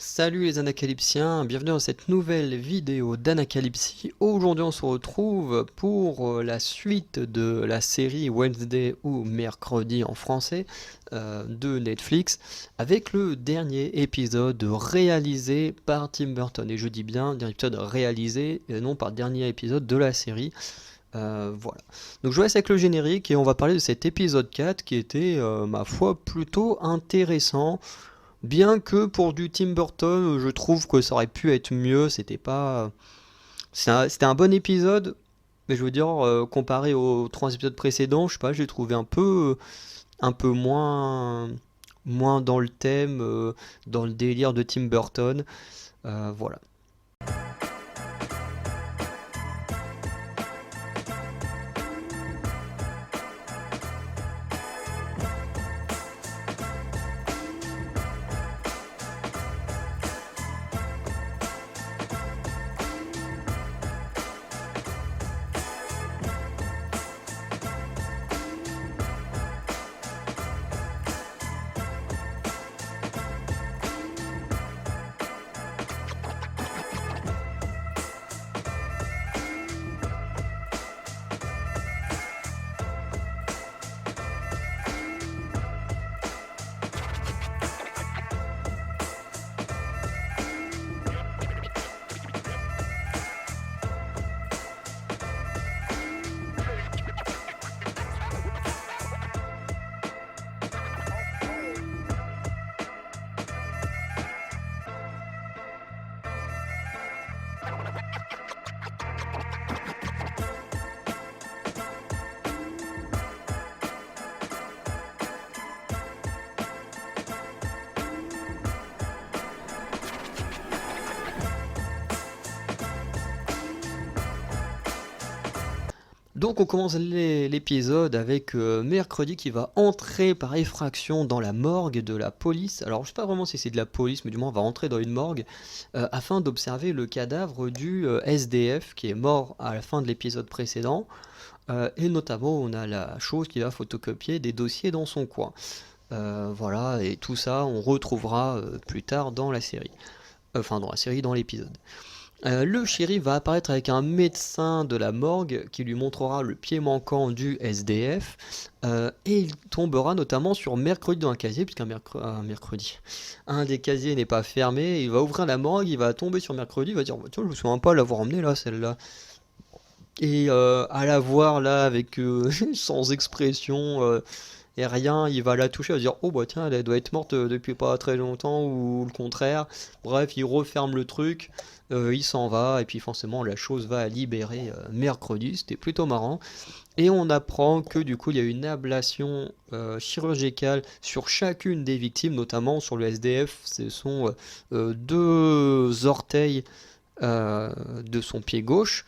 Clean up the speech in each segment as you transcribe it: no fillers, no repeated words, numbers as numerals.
Salut les anacalypsiens, bienvenue dans cette nouvelle vidéo d'Anacalypsie. Aujourd'hui on se retrouve pour la suite de la série Wednesday ou Mercredi en français de Netflix, avec le dernier épisode réalisé par Tim Burton. Et je dis bien dernier épisode réalisé et non par dernier épisode de la série. Voilà. Donc je vous laisse avec le générique et on va parler de cet épisode 4 qui était, ma foi, plutôt intéressant. Bien que pour du Tim Burton, je trouve que ça aurait pu être mieux. C'était pas. C'était un bon épisode, mais je veux dire, comparé aux trois épisodes précédents, je sais pas, j'ai trouvé un peu moins dans le thème, dans le délire de Tim Burton. Voilà. Donc on commence l'épisode avec Mercredi qui va entrer par effraction dans la morgue de la police. Alors je sais pas vraiment si c'est de la police, mais du moins on va entrer dans une morgue afin d'observer le cadavre du SDF qui est mort à la fin de l'épisode précédent. Et notamment on a la chose qui va photocopier des dossiers dans son coin. Voilà, et tout ça on retrouvera plus tard dans la série. Enfin dans la série, dans l'épisode. Le shérif va apparaître avec un médecin de la morgue qui lui montrera le pied manquant du SDF et il tombera notamment sur mercredi dans un casier, puisqu'un mercredi, un des casiers n'est pas fermé, il va ouvrir la morgue, il va tomber sur mercredi, il va dire tiens, je me souviens pas l'avoir emmené là, celle-là. Et à la voir là avec sans expression et rien, il va la toucher, il va dire oh bah tiens, elle doit être morte depuis pas très longtemps ou le contraire. Bref, il referme le truc, il s'en va et puis forcément la chose va libérer mercredi, c'était plutôt marrant. Et on apprend que du coup il y a une ablation chirurgicale sur chacune des victimes, notamment sur le SDF, ce sont deux orteils de son pied gauche.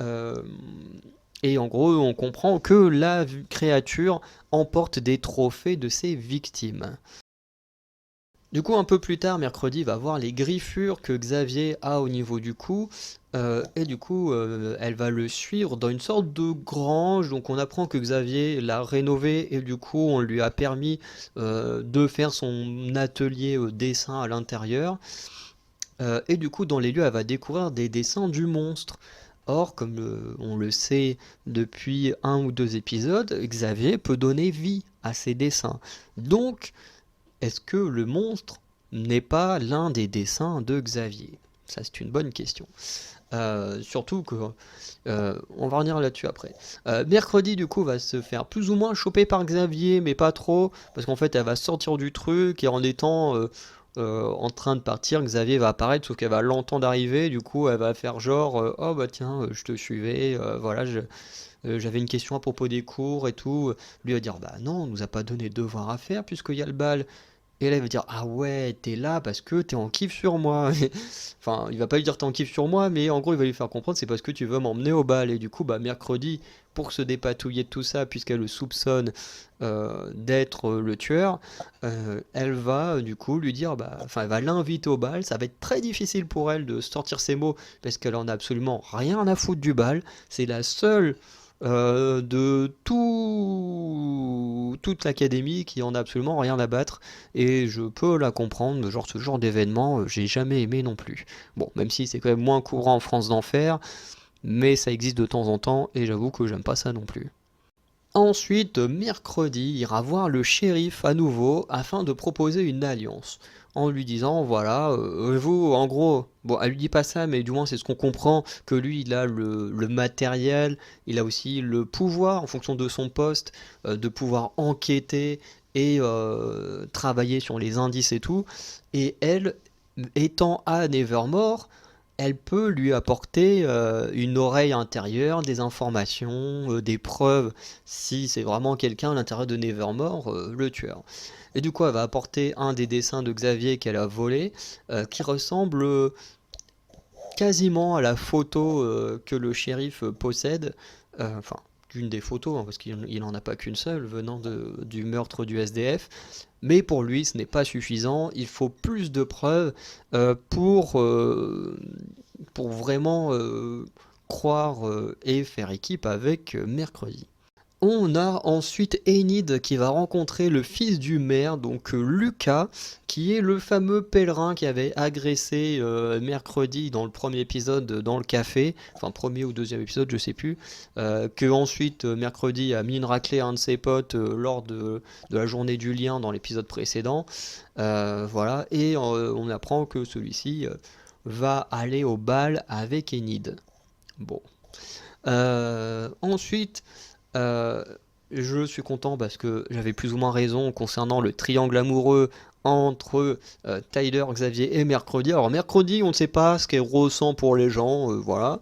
Euh, et en gros, on comprend que la créature emporte des trophées de ses victimes. Du coup, un peu plus tard, mercredi, va voir les griffures que Xavier a au niveau du cou. Et du coup, elle va le suivre dans une sorte de grange. Donc on apprend que Xavier l'a rénové et du coup, on lui a permis de faire son atelier dessin à l'intérieur. Et du coup, dans les lieux, elle va découvrir des dessins du monstre. Or, comme on le sait depuis un ou deux épisodes, Xavier peut donner vie à ses dessins. Donc, est-ce que le monstre n'est pas l'un des dessins de Xavier? Ça, c'est une bonne question. Surtout que on va revenir là-dessus après. Mercredi du coup va se faire plus ou moins choper par Xavier, mais pas trop, parce qu'en fait elle va sortir du truc et en étant en train de partir, Xavier va apparaître, sauf qu'elle va l'entendre arriver, du coup elle va faire genre oh bah tiens je te suivais, voilà j'avais une question à propos des cours et tout. Lui va dire bah non on nous a pas donné de devoir à faire puisqu'il y a le bal. Et là, il va dire ah ouais, t'es là parce que t'es en kiff sur moi. Enfin, il va pas lui dire t'es en kiff sur moi, mais en gros, il va lui faire comprendre c'est parce que tu veux m'emmener au bal. Et du coup, bah, mercredi, pour se dépatouiller de tout ça, puisqu'elle le soupçonne d'être le tueur, elle va du coup lui dire, bah, enfin, elle va l'inviter au bal. Ça va être très difficile pour elle de sortir ses mots parce qu'elle en a absolument rien à foutre du bal. C'est la seule de toute l'académie qui en a absolument rien à battre, et je peux la comprendre, genre ce genre d'événement, j'ai jamais aimé non plus. Bon, même si c'est quand même moins courant en France d'en faire, mais ça existe de temps en temps, et j'avoue que j'aime pas ça non plus. Ensuite, mercredi, il ira voir le shérif à nouveau afin de proposer une alliance. En lui disant, voilà, vous, en gros, bon, elle lui dit pas ça, mais du moins c'est ce qu'on comprend, que lui, il a le matériel, il a aussi le pouvoir, en fonction de son poste, de pouvoir enquêter et travailler sur les indices et tout. Et elle, étant à Nevermore, elle peut lui apporter une oreille intérieure, des informations, des preuves, si c'est vraiment quelqu'un à l'intérieur de Nevermore, le tueur. Et du coup, elle va apporter un des dessins de Xavier qu'elle a volé, qui ressemble quasiment à la photo que le shérif possède, enfin, d'une des photos, hein, parce qu'il n'en a pas qu'une seule, venant du meurtre du SDF. Mais pour lui, ce n'est pas suffisant. Il faut plus de preuves pour vraiment croire et faire équipe avec Mercredi. On a ensuite Enid qui va rencontrer le fils du maire, donc Lucas, qui est le fameux pèlerin qui avait agressé Mercredi dans le premier épisode dans le café, enfin premier ou deuxième épisode, je sais plus, que ensuite Mercredi a mis une raclée à un de ses potes lors de la journée du lien dans l'épisode précédent. Voilà, et on apprend que celui-ci va aller au bal avec Enid. Bon. Ensuite, euh, je suis content parce que j'avais plus ou moins raison concernant le triangle amoureux entre Tyler, Xavier et Mercredi. Alors Mercredi, on ne sait pas ce qu'elle ressent pour les gens, voilà.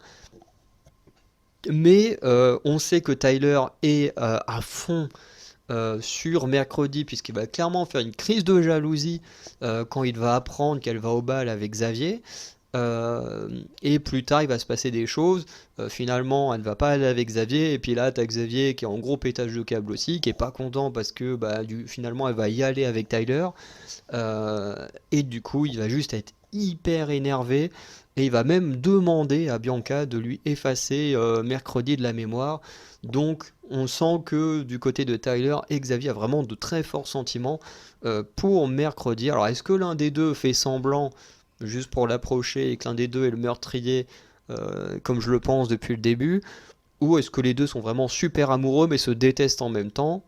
Mais on sait que Tyler est à fond sur Mercredi, puisqu'il va clairement faire une crise de jalousie quand il va apprendre qu'elle va au bal avec Xavier. Et plus tard, il va se passer des choses. Finalement, elle ne va pas aller avec Xavier. Et puis là, t'as Xavier qui est en gros pétage de câble aussi, qui est pas content parce que finalement, elle va y aller avec Tyler. Et du coup, il va juste être hyper énervé. Et il va même demander à Bianca de lui effacer Mercredi de la mémoire. Donc, on sent que du côté de Tyler et Xavier a vraiment de très forts sentiments pour Mercredi. Alors, est-ce que l'un des deux fait semblant juste pour l'approcher et que l'un des deux est le meurtrier, comme je le pense depuis le début, ou est-ce que les deux sont vraiment super amoureux mais se détestent en même temps?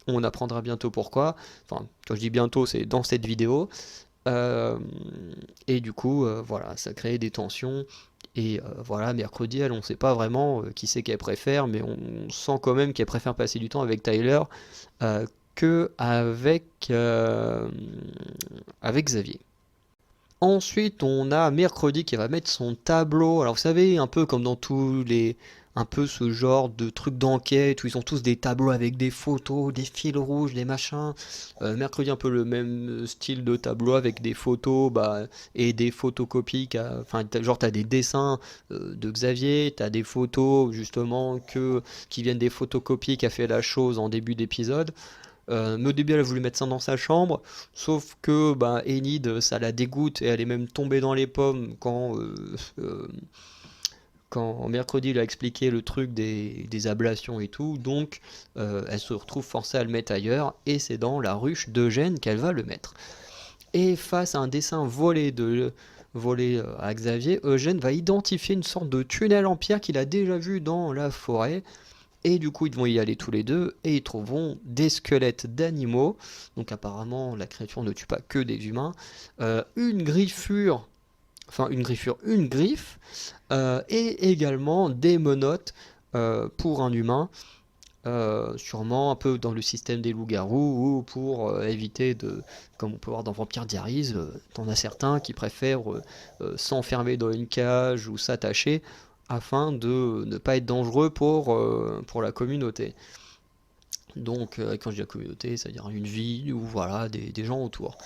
On apprendra bientôt pourquoi. Enfin, quand je dis bientôt, c'est dans cette vidéo. Euh, et du coup, voilà, ça crée des tensions. Et voilà, Mercredi, elle, on ne sait pas vraiment qui c'est qu'elle préfère, mais on sent quand même qu'elle préfère passer du temps avec Tyler que avec Xavier. Ensuite, on a Mercredi qui va mettre son tableau. Alors, vous savez, un peu comme dans tous les. Un peu ce genre de trucs d'enquête où ils ont tous des tableaux avec des photos, des fils rouges, des machins. Mercredi, un peu le même style de tableau avec des photos et des photocopies. Enfin, genre, t'as des dessins de Xavier, t'as des photos justement qui viennent des photocopies qu'a fait la chose en début d'épisode. Mais au début, elle a voulu mettre ça dans sa chambre, sauf que Enid, ça la dégoûte et elle est même tombée dans les pommes euh, quand Mercredi lui a expliqué le truc des ablations et tout. Donc, elle se retrouve forcée à le mettre ailleurs et c'est dans la ruche d'Eugène qu'elle va le mettre. Et face à un dessin volé à Xavier, Eugène va identifier une sorte de tunnel en pierre qu'il a déjà vu dans la forêt. Et du coup, ils vont y aller tous les deux et ils trouveront des squelettes d'animaux. Donc apparemment, la créature ne tue pas que des humains. Une griffure, une griffe, et également des menottes pour un humain. Sûrement un peu dans le système des loups-garous ou pour éviter comme on peut voir dans Vampire Diaries, t'en as certains qui préfèrent s'enfermer dans une cage ou s'attacher afin de ne pas être dangereux pour la communauté. Donc, quand je dis la communauté, c'est-à-dire une ville ou voilà, des gens autour.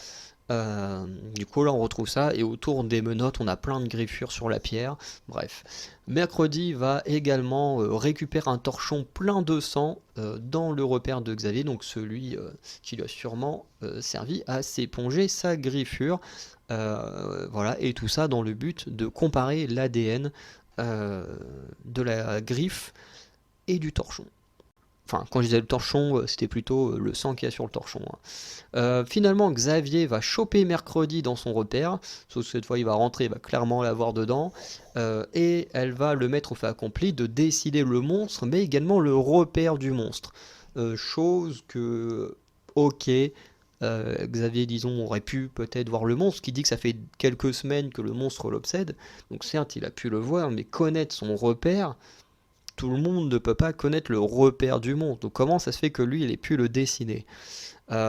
Du coup, là, on retrouve ça, et autour des menottes, on a plein de griffures sur la pierre. Bref. Mercredi va également récupérer un torchon plein de sang dans le repère de Xavier, donc celui qui lui a sûrement servi à s'éponger sa griffure. Voilà, et tout ça dans le but de comparer l'ADN de la griffe et du torchon. Enfin, quand je disais le torchon, c'était plutôt le sang qu'il y a sur le torchon, hein. Finalement, Xavier va choper Mercredi dans son repère, sauf que cette fois il va rentrer, il va clairement l'avoir dedans, et elle va le mettre au fait accompli de décider le monstre, mais également le repère du monstre. Chose que, ok, Xavier, disons, aurait pu peut-être voir le monstre, qui dit que ça fait quelques semaines que le monstre l'obsède, donc certes il a pu le voir, mais connaître son repère, tout le monde ne peut pas connaître le repère du monstre, donc comment ça se fait que lui il ait pu le dessiner?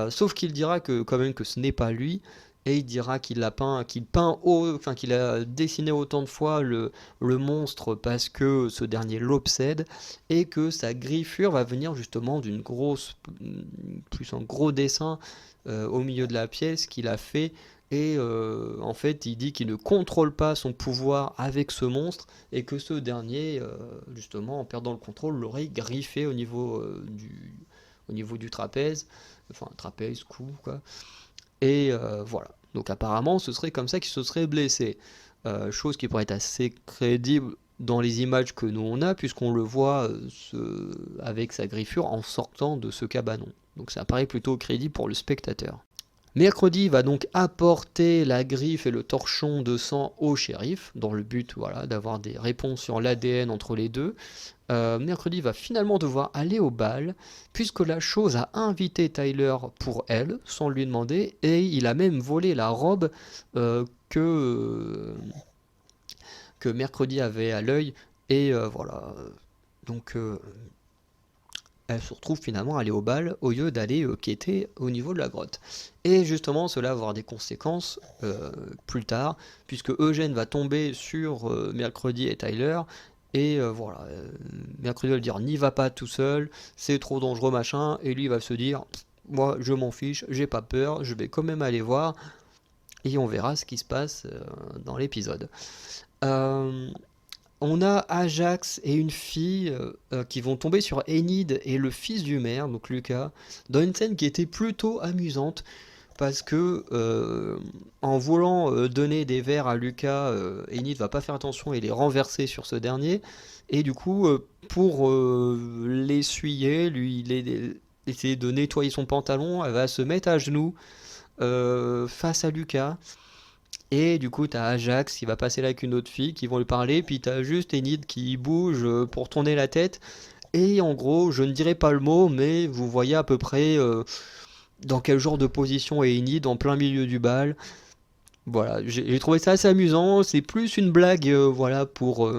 Sauf qu'il dira que quand même que ce n'est pas lui, et il dira qu'il a dessiné autant de fois le monstre parce que ce dernier l'obsède, et que sa griffure va venir justement d'une grosse, plus un gros dessin au milieu de la pièce qu'il a fait. Et en fait, il dit qu'il ne contrôle pas son pouvoir avec ce monstre, et que ce dernier, justement, en perdant le contrôle, l'aurait griffé au niveau du trapèze, enfin trapèze, cou, quoi. Et voilà. Donc apparemment, ce serait comme ça qu'il se serait blessé. Chose qui pourrait être assez crédible dans les images que nous on a, puisqu'on le voit avec sa griffure en sortant de ce cabanon. Donc ça paraît plutôt crédible pour le spectateur. Mercredi va donc apporter la griffe et le torchon de sang au shérif, dans le but voilà, d'avoir des réponses sur l'ADN entre les deux. Mercredi va finalement devoir aller au bal, puisque la chose a invité Tyler pour elle, sans lui demander, et il a même volé la robe que Mercredi avait à l'œil, et voilà. Donc elle se retrouve finalement à aller au bal au lieu d'aller quêter au niveau de la grotte. Et justement, cela va avoir des conséquences plus tard, puisque Eugène va tomber sur Mercredi et Tyler, et voilà, Mercredi va lui dire n'y va pas tout seul, c'est trop dangereux machin, et lui va se dire moi je m'en fiche, j'ai pas peur, je vais quand même aller voir, et on verra ce qui se passe dans l'épisode. On a Ajax et une fille qui vont tomber sur Enid et le fils du maire, donc Lucas, dans une scène qui était plutôt amusante, parce que en voulant donner des verres à Lucas, Enid va pas faire attention et les renverser sur ce dernier, et du coup, pour l'essuyer, essayer de nettoyer son pantalon, elle va se mettre à genoux face à Lucas. Et du coup, t'as Ajax qui va passer là avec une autre fille, qui vont lui parler, puis t'as juste Enid qui bouge pour tourner la tête. Et en gros, je ne dirai pas le mot, mais vous voyez à peu près dans quel genre de position est Enid en plein milieu du bal. Voilà, j'ai trouvé ça assez amusant. C'est plus une blague, voilà, pour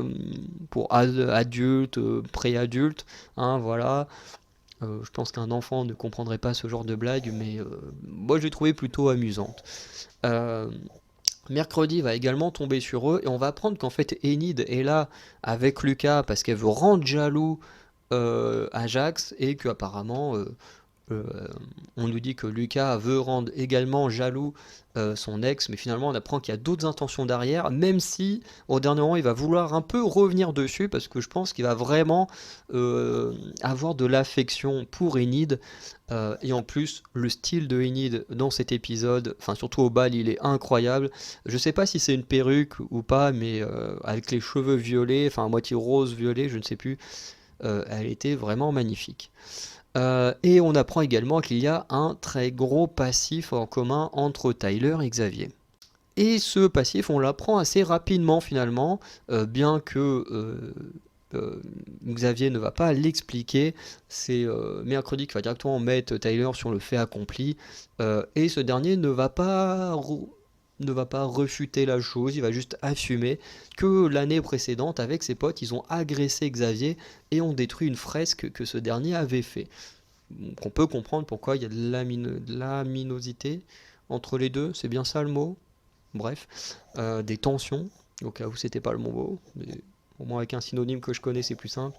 adultes, pré-adultes, hein, voilà. Je pense qu'un enfant ne comprendrait pas ce genre de blague, mais moi j'ai trouvé plutôt amusante. Euh, Mercredi va également tomber sur eux, et on va apprendre qu'en fait Enid est là avec Lucas parce qu'elle veut rendre jaloux Ajax, et qu'apparemment euh, on nous dit que Lucas veut rendre également jaloux son ex, mais finalement on apprend qu'il y a d'autres intentions derrière, même si au dernier moment il va vouloir un peu revenir dessus, parce que je pense qu'il va vraiment avoir de l'affection pour Enid, et en plus le style de Enid dans cet épisode, enfin surtout au bal, il est incroyable. Je sais pas si c'est une perruque ou pas, mais avec les cheveux violets, enfin à moitié rose violet, je ne sais plus, elle était vraiment magnifique. Et on apprend également qu'il y a un très gros passif en commun entre Tyler et Xavier. Et ce passif, on l'apprend assez rapidement finalement, bien que Xavier ne va pas l'expliquer. C'est Mercredi qui va directement mettre Tyler sur le fait accompli, et ce dernier ne va pas refuter la chose, il va juste assumer que l'année précédente, avec ses potes, ils ont agressé Xavier et ont détruit une fresque que ce dernier avait fait. Donc on peut comprendre pourquoi il y a de l'aminosité entre les deux, c'est bien ça le mot. Bref, des tensions, au cas où c'était pas le bon mot, mais au moins avec un synonyme que je connais c'est plus simple.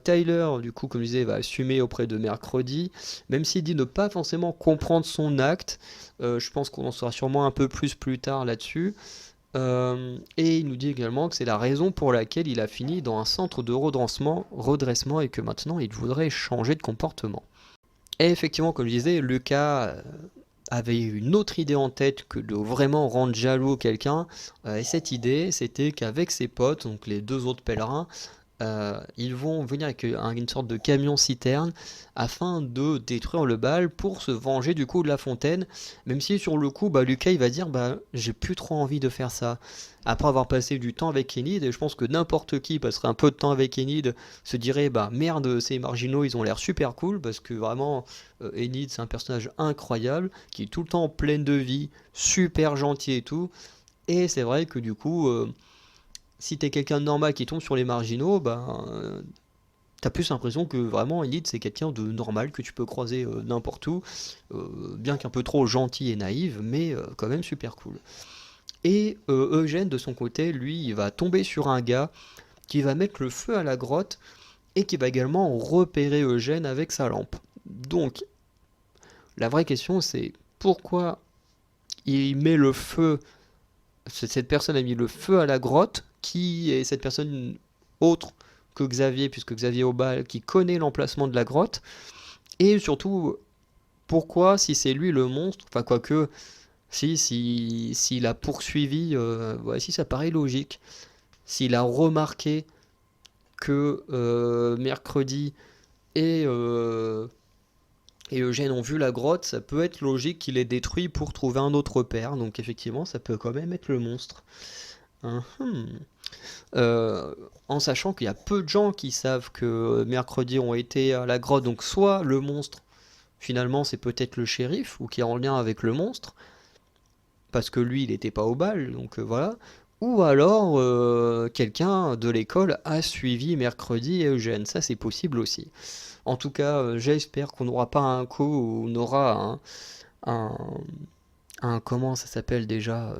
Tyler, du coup, comme je disais, va assumer auprès de Mercredi, même s'il dit ne pas forcément comprendre son acte. Je pense qu'on en saura sûrement un peu plus tard là-dessus. Et il nous dit également que c'est la raison pour laquelle il a fini dans un centre de redressement, et que maintenant il voudrait changer de comportement. Et effectivement, comme je disais, Lucas avait une autre idée en tête que de vraiment rendre jaloux quelqu'un, et cette idée c'était qu'avec ses potes, donc les deux autres pèlerins, ils vont venir avec une sorte de camion-citerne afin de détruire le bal pour se venger du coup de La Fontaine. Même si sur le coup, Lucas il va dire j'ai plus trop envie de faire ça. Après avoir passé du temps avec Enid, et je pense que n'importe qui passerait un peu de temps avec Enid, se dirait merde, ces marginaux ils ont l'air super cool, parce que vraiment Enid c'est un personnage incroyable, qui est tout le temps plein de vie, super gentil et tout. Et c'est vrai que du coup, si t'es quelqu'un de normal qui tombe sur les marginaux, t'as plus l'impression que vraiment Enid c'est quelqu'un de normal que tu peux croiser n'importe où, bien qu'un peu trop gentil et naïve, mais quand même super cool. Et Eugène de son côté, lui, il va tomber sur un gars qui va mettre le feu à la grotte et qui va également repérer Eugène avec sa lampe. Donc, la vraie question c'est pourquoi il met le feu, cette personne a mis le feu à la grotte, qui est cette personne autre que Xavier, puisque Xavier Aubal qui connaît l'emplacement de la grotte, et surtout pourquoi si c'est lui le monstre, enfin quoique s'il a poursuivi, si ça paraît logique, s'il a remarqué que Mercredi et, et Eugène ont vu la grotte, ça peut être logique qu'il ait détruit pour trouver un autre père, donc effectivement ça peut quand même être le monstre. Mhm. En sachant qu'il y a peu de gens qui savent que Mercredi ont été à la grotte, donc soit le monstre, finalement c'est peut-être le shérif, ou qui est en lien avec le monstre, parce que lui il n'était pas au bal, donc voilà. Ou alors quelqu'un de l'école a suivi Mercredi et Eugène, ça c'est possible aussi. En tout cas, j'espère qu'on n'aura pas un coup où on aura un, comment ça s'appelle déjà, un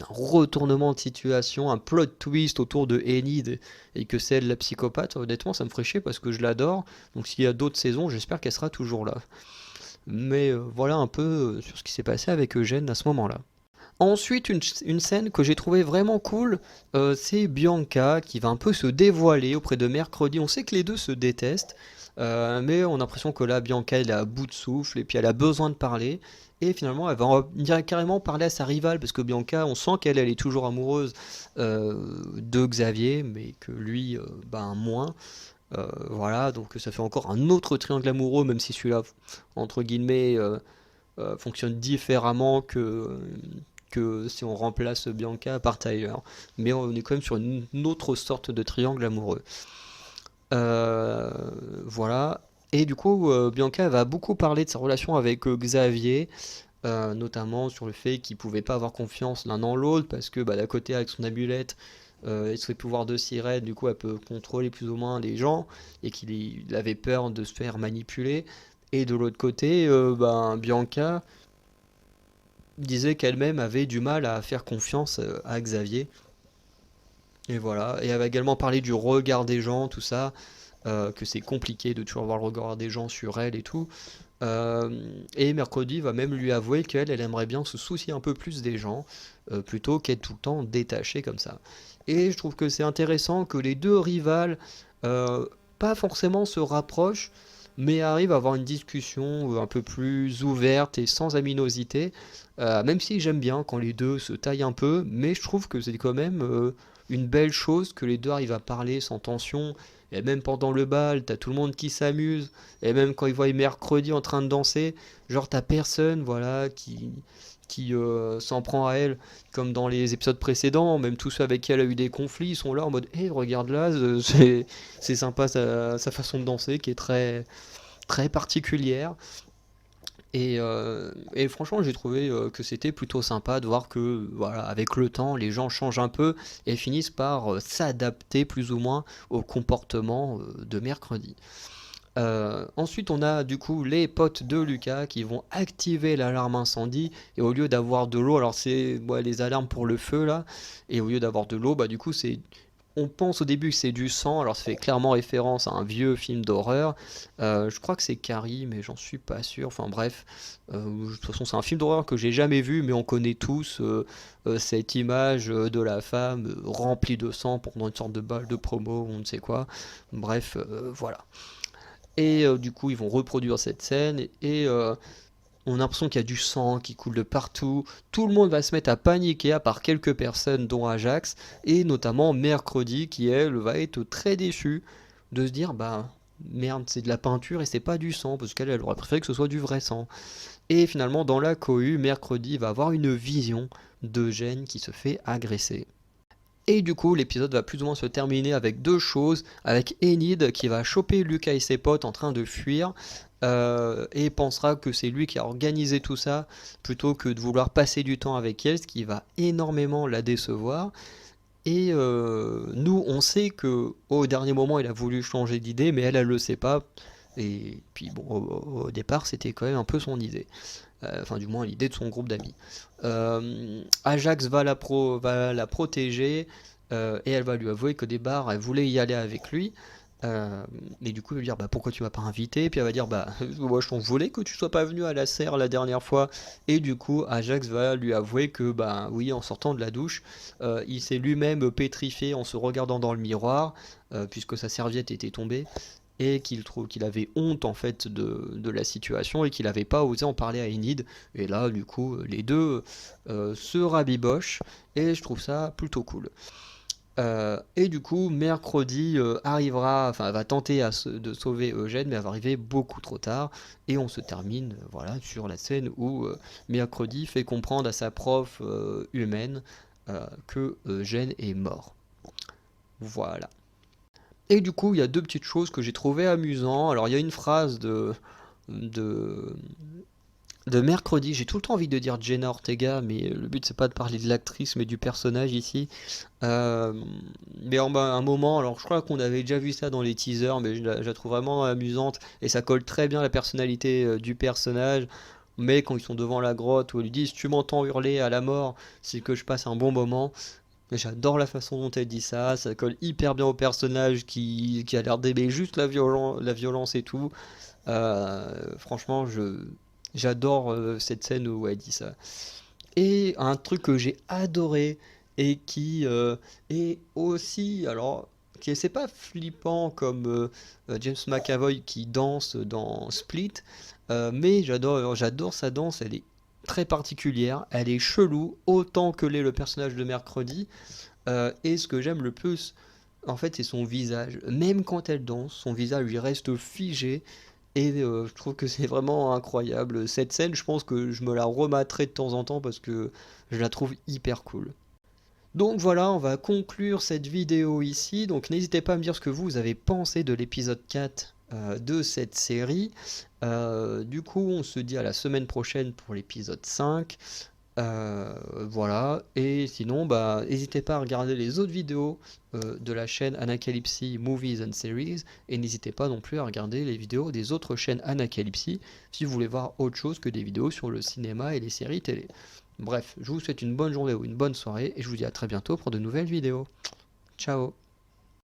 retournement de situation, un plot twist autour de Enid et que c'est elle la psychopathe. Honnêtement, ça me ferait chier parce que je l'adore. Donc s'il y a d'autres saisons, j'espère qu'elle sera toujours là. Mais voilà un peu sur ce qui s'est passé avec Eugène à ce moment-là. Ensuite, une scène que j'ai trouvé vraiment cool, c'est Bianca qui va un peu se dévoiler auprès de Mercredi. On sait que les deux se détestent, mais on a l'impression que là, Bianca, elle est à bout de souffle et puis elle a besoin de parler. Et finalement, elle va carrément parler à sa rivale, parce que Bianca, on sent qu'elle est toujours amoureuse de Xavier, mais que lui, moins. Voilà, donc ça fait encore un autre triangle amoureux, même si celui-là, entre guillemets, fonctionne différemment que si on remplace Bianca par Tyler. Mais on est quand même sur une autre sorte de triangle amoureux. Euh, voilà. Et du coup, Bianca va beaucoup parler de sa relation avec Xavier, notamment sur le fait qu'ils pouvaient pas avoir confiance l'un dans l'autre, parce que d'un côté, avec son amulette et ses pouvoirs de sirène, du coup, elle peut contrôler plus ou moins les gens, et qu'il avait peur de se faire manipuler. Et de l'autre côté, Bianca disait qu'elle-même avait du mal à faire confiance à Xavier. Et voilà. Et elle va également parler du regard des gens, tout ça, que c'est compliqué de toujours avoir le regard des gens sur elle et tout. Et Mercredi va même lui avouer qu'elle, elle aimerait bien se soucier un peu plus des gens, plutôt qu'être tout le temps détachée comme ça. Et je trouve que c'est intéressant que les deux rivales, euh, pas forcément se rapprochent, mais arrivent à avoir une discussion un peu plus ouverte et sans aminosité. Même si j'aime bien quand les deux se taillent un peu, mais je trouve que c'est quand même une belle chose que les deux arrivent à parler sans tension. Et même pendant le bal, t'as tout le monde qui s'amuse. Et même quand ils voient Mercredi en train de danser, genre t'as personne, voilà, qui s'en prend à elle, comme dans les épisodes précédents. Même tous ceux avec qui elle a eu des conflits, ils sont là en mode, hé, regarde là, c'est sympa sa façon de danser qui est très, très particulière. Et franchement, j'ai trouvé que c'était plutôt sympa de voir que, voilà, avec le temps, les gens changent un peu et finissent par s'adapter plus ou moins au comportement de Mercredi. Ensuite, on a du coup les potes de Lucas qui vont activer l'alarme incendie, et au lieu d'avoir de l'eau, alors c'est les alarmes pour le feu là, et au lieu d'avoir de l'eau, du coup c'est, on pense au début que c'est du sang, alors ça fait clairement référence à un vieux film d'horreur. Je crois que c'est Carrie, mais j'en suis pas sûr. Enfin bref, de toute façon c'est un film d'horreur que j'ai jamais vu, mais on connaît tous cette image de la femme remplie de sang pendant une sorte de balle de promo ou on ne sait quoi. Bref, voilà. Et du coup ils vont reproduire cette scène, et On a l'impression qu'il y a du sang qui coule de partout. Tout le monde va se mettre à paniquer, à part quelques personnes, dont Ajax, et notamment Mercredi, qui elle va être très déçue de se dire bah merde, c'est de la peinture et c'est pas du sang, parce qu'elle aurait préféré que ce soit du vrai sang. Et finalement, dans la cohue, Mercredi va avoir une vision d'Eugène qui se fait agresser. Et du coup, l'épisode va plus ou moins se terminer avec deux choses, avec Enid qui va choper Lucas et ses potes en train de fuir, et pensera que c'est lui qui a organisé tout ça, plutôt que de vouloir passer du temps avec elle, ce qui va énormément la décevoir. Et nous, on sait que au dernier moment, il a voulu changer d'idée, mais elle le sait pas. Et puis bon, au départ, c'était quand même un peu son idée. Enfin, du moins, l'idée de son groupe d'amis. Ajax va la protéger, et elle va lui avouer qu'au départ, elle voulait y aller avec lui. Et du coup, il va lui dire bah, pourquoi tu m'as pas invité. Et puis elle va dire bah moi je t'en voulais que tu sois pas venu à la serre la dernière fois. Et du coup, Ajax va lui avouer que bah oui, en sortant de la douche, il s'est lui-même pétrifié en se regardant dans le miroir, puisque sa serviette était tombée, et qu'il trouve qu'il avait honte en fait de la situation et qu'il n'avait pas osé en parler à Enid. Et là, du coup, les deux se rabibochent et je trouve ça plutôt cool. Et du coup, Mercredi arrivera, enfin, va tenter de sauver Eugène, mais elle va arriver beaucoup trop tard. Et on se termine, voilà, sur la scène où Mercredi fait comprendre à sa prof humaine que Eugène est mort. Voilà. Et du coup, il y a deux petites choses que j'ai trouvées amusantes. Alors, il y a une phrase de, de Mercredi. J'ai tout le temps envie de dire Jenna Ortega, mais le but, c'est pas de parler de l'actrice, mais du personnage ici. Euh, mais en un moment, alors je crois qu'on avait déjà vu ça dans les teasers, mais je la trouve vraiment amusante. Et ça colle très bien à la personnalité du personnage. Mais quand ils sont devant la grotte, où ils lui disent tu m'entends hurler à la mort, c'est que je passe un bon moment. Et j'adore la façon dont elle dit ça colle hyper bien au personnage qui a l'air d'aimer juste la violence et tout. Franchement, j'adore cette scène où elle dit ça. Et un truc que j'ai adoré et qui est aussi, alors, c'est pas flippant comme James McAvoy qui danse dans Split, mais j'adore sa danse, elle est très particulière, elle est chelou autant que l'est le personnage de Mercredi. Et ce que j'aime le plus, en fait, c'est son visage. Même quand elle danse, son visage lui reste figé. Et je trouve que c'est vraiment incroyable. Cette scène, je pense que je me la rematerai de temps en temps parce que je la trouve hyper cool. Donc voilà, on va conclure cette vidéo ici. Donc n'hésitez pas à me dire ce que vous avez pensé de l'épisode 4 de cette série. Du coup, on se dit à la semaine prochaine pour l'épisode 5. Voilà, et sinon, bah, n'hésitez pas à regarder les autres vidéos de la chaîne Anacalypsy Movies and Series, et n'hésitez pas non plus à regarder les vidéos des autres chaînes Anacalypsy si vous voulez voir autre chose que des vidéos sur le cinéma et les séries télé. Bref, je vous souhaite une bonne journée ou une bonne soirée, et je vous dis à très bientôt pour de nouvelles vidéos. Ciao!